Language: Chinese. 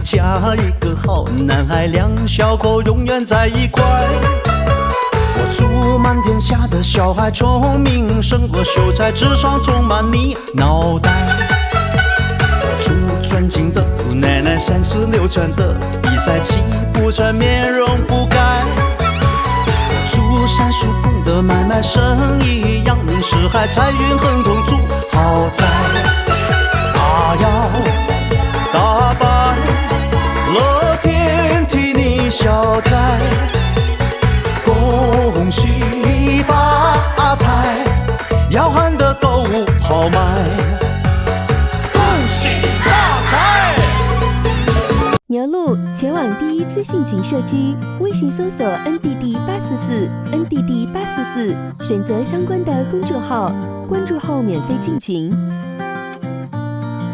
嫁一个好男孩，两小口永远在一块。我祝满天下的小孩聪明胜过秀才，智商充满你脑袋。我祝尊敬的姑奶奶三十六圈的比赛气不喘，面容不改。我祝三叔公的买卖生意扬名四海，财运亨通住豪宅。大摇大摆，乐天替你消灾，恭喜发财，要喊得够豪迈，恭喜发财。牛路全网第一资讯群社区，微信搜索 NDD844 NDD844，选择相关的公众号，关注后免费进群。